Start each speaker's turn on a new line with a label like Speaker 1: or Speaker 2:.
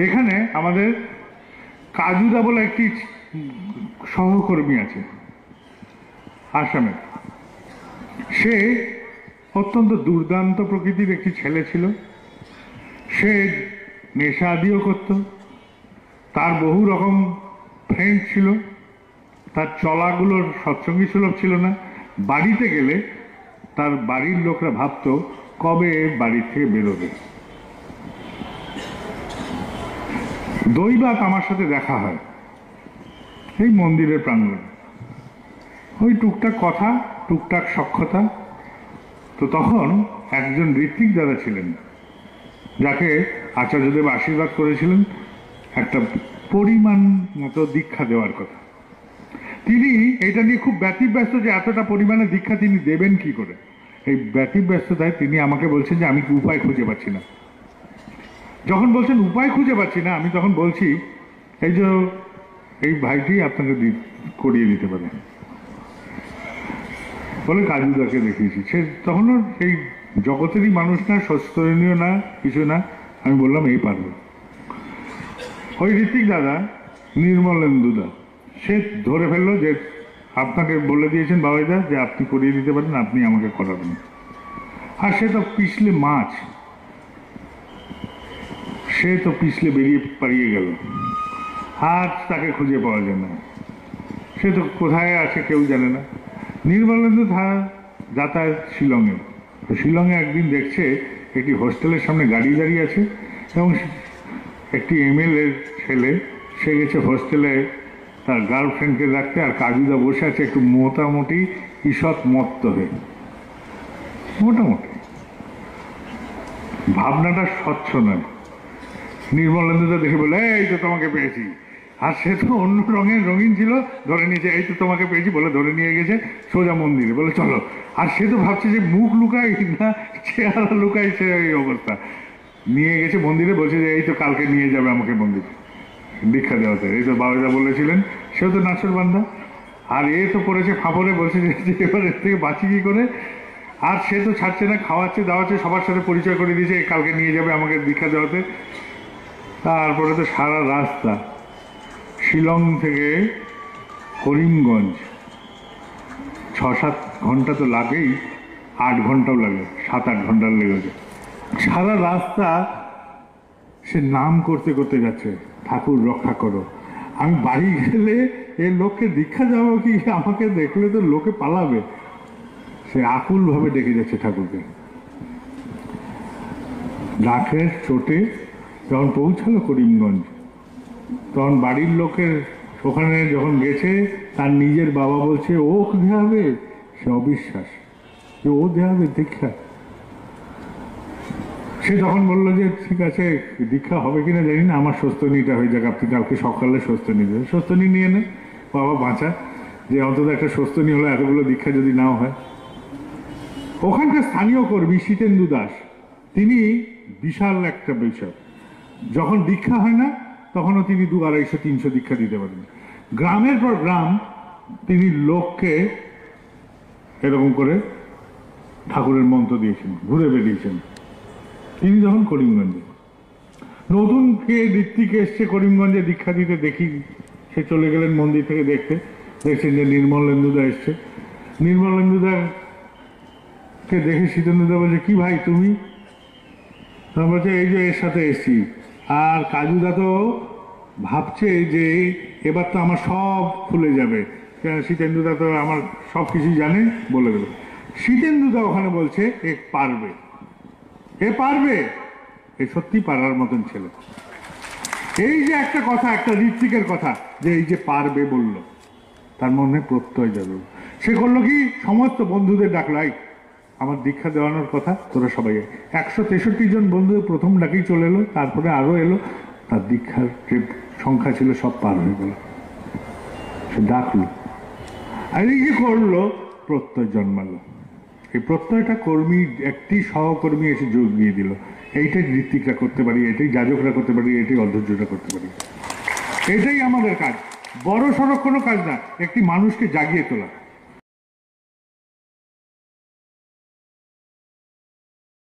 Speaker 1: এখানে আমাদের কাজুদা বলে একটি সহকর্মী আছে আসামে। সে অত্যন্ত দুর্দান্ত প্রকৃতির একটি ছেলে ছিল। সে নেশাদিও করত, তার বহু রকম ফ্রেন্ড ছিল, তার চলাগুলোর সৎসঙ্গী সুলভ ছিল না। বাড়িতে গেলে তার বাড়ির লোকরা ভাবত কবে বাড়ির থেকে বেরোবে। দৈবাত আমার সাথে দেখা হয় এই মন্দিরের প্রাঙ্গণে, ওই টুকটাক কথা, টুকটাক সখ্যতা। তো তখন একজন ঋত্বিক দাদা ছিলেন, যাকে আচার্যদেব আশীর্বাদ করেছিলেন একটা পরিমাণ মতো দীক্ষা দেওয়ার কথা। তিনি এটা নিয়ে খুব ব্যতিব্যস্ত যে এতটা পরিমাণে দীক্ষা তিনি দেবেন কি করে। এই ব্যতিব্যস্ততায় তিনি আমাকে বলছেন যে আমি উপায় খুঁজে পাচ্ছি না। যখন বলছেন উপায় খুঁজে পাচ্ছি না, আমি তখন বলছি এই যে এই ভাইটি আপনাকে করিয়ে দিতে পারে বলে কাজুদাকে দেখিয়েছি। সে তখনও সেই জগতেরই মানুষ না, সস্তরণীয় না, কিছু না। আমি বললাম এই পারবে। ওই ঋত্বিক দাদা, নির্মলেন্দু দা, সে ধরে ফেললো যে আপনাকে বলে দিয়েছেন বাবাইদা যে আপনি করিয়ে দিতে পারেন, আপনি আমাকে করাবেন। আর সে তো পিছলে মাছ, সে তো পিছলে বেরিয়ে পালিয়ে গেল, আর তাকে খুঁজে পাওয়া যায় না। সে তো কোথায় আছে কেউ জানে না। নির্মলেন্দু যাতায়াত শিলংয়ে। শিলংয়ে একদিন দেখছে একটি হোস্টেলের সামনে গাড়ি দাঁড়িয়ে আছে এবং একটি MLA ছেলে, সে গেছে হোস্টেলে তার গার্লফ্রেন্ডকে রাখতে, আর কাজুদা বসে আছে একটু মোটামুটি ঈষৎ মত্ত হয়ে। মোটামুটি ভাবনাটা স্বচ্ছ নয়। নির্মলেন্দুদা দেখে বলে এই তো তোমাকে পেয়েছি। আর সে তো অন্য রঙের রঙিন ছিল, ধরে নিয়েছে এই তো তোমাকে পেয়েছি বলে ধরে নিয়ে গেছে সোজা মন্দিরে, বলে চলো। আর সে তো ভাবছে যে মুখ লুকাই না চেহারা লুকাই, সে এই অবস্থা। নিয়ে গেছে মন্দিরে, বলছে যে এই তো কালকে নিয়ে যাবে আমাকে মন্দিরে দীক্ষা দেওয়াতে। এই তো বাবাইদা বলেছিলেন। সেও তো নাচর বান্ধা, আর এ তো পড়েছে ফাঁপড়ে, বলছে যে এবার এর থেকে বাঁচি কি করে। আর সে তো ছাড়ছে না, খাওয়াচ্ছে দাওয়াচ্ছে, সবার সাথে পরিচয় করে দিয়েছে কালকে নিয়ে যাবে আমাকে দীক্ষা দেওয়াতে। তারপরে তো সারা রাস্তা শিলং থেকে করিমগঞ্জ 6-7 ঘন্টা তো লাগেই, 8 ঘন্টাও লাগে, 7-8 ঘন্টার লেগেছে। সারা রাস্তা সে নাম করতে করতে যাচ্ছে, ঠাকুর রক্ষা করো। আমি বাড়ি গেলে এ লোককে দীক্ষা যাবো কি, আমাকে দেখলে তো লোকে পালাবে। সে আকুল ভাবে ডেকে যাচ্ছে ঠাকুরকে। ডাকের চোটে যখন পৌঁছালো করিমগঞ্জ, তখন বাড়ির লোকের ওখানে যখন গেছে, তার নিজের বাবা বলছে ও দেখাবে, সে অবিশ্বাস যে ও দেখাবে দীক্ষা। সে তখন বললো যে ঠিক আছে দীক্ষা হবে কিনা জানি না, আমার স্বস্তিটা হয়ে যাক, আপনি কালকে সকালে স্বস্তি দেবেন। স্বস্তি নিয়ে নেন বাবা, বাঁচা যে অন্তত একটা স্বস্তি হলো, এতগুলো দীক্ষা যদি নাও হয়। ওখানকার স্থানীয় কর্মী শীতেন্দু দাস, তিনি বিশাল একটা বিষয়, যখন দীক্ষা হয় না তখনও তিনি 200-250-300 দীক্ষা দিতে পারেন। গ্রামের পর গ্রাম তিনি লোককে এরকম করে ঠাকুরের মন্ত্র দিয়েছেন, ঘুরে বেরিয়েছেন। তিনি যখন করিমগঞ্জে নতুন কে ঋত্বিক এসছে করিমগঞ্জে দীক্ষা দিতে, দেখি সে চলে গেলেন মন্দির থেকে দেখতে, দেখছেন যে নির্মলেন্দুদা এসছে। নির্মলেন্দুদাকে দেখে শীতেন্দুদা বলছে কি ভাই তুমি? বলছে এই যে এর সাথে এসছি। আর কাজুদা তো ভাবছে যে এবার তো আমার সব খুলে যাবে, শীতেন্দুদা তো আমার সব কিছুই জানে, বলে দেবে। শীতেন্দুদা ওখানে বলছে এ পারবে, এ পারবে, এ সত্যি পারার মতন ছেলে। এই যে একটা কথা, একটা ঋত্বিকের কথা, যে এই যে পারবে বলল, তার মনে প্রত্যয় যাবে। সে করলো কি, সমস্ত বন্ধুদের ডাকলাই আমার দীক্ষা দেওয়ানোর কথা, তোরা সবাই 163 জন বন্ধু প্রথম ডাকেই চলে এলো, তারপরে আরো এলো। তার দীক্ষার যে সংখ্যা ছিল সব পার হয়ে গেল। সে ডাকলো, আর এই যে করলো, প্রত্যয় জন্মালো। এই প্রত্যয়টা কর্মী, একটি সহকর্মী এসে যোগ দিয়ে দিল। এইটাই ঋত্বিকরা করতে পারি, এটাই যাজকরা করতে পারি, এটাই অধ্যর্যরা করতে পারি। এটাই আমাদের কাজ, বড় সড়ক কোনো কাজ না, একটি মানুষকে জাগিয়ে তোলা।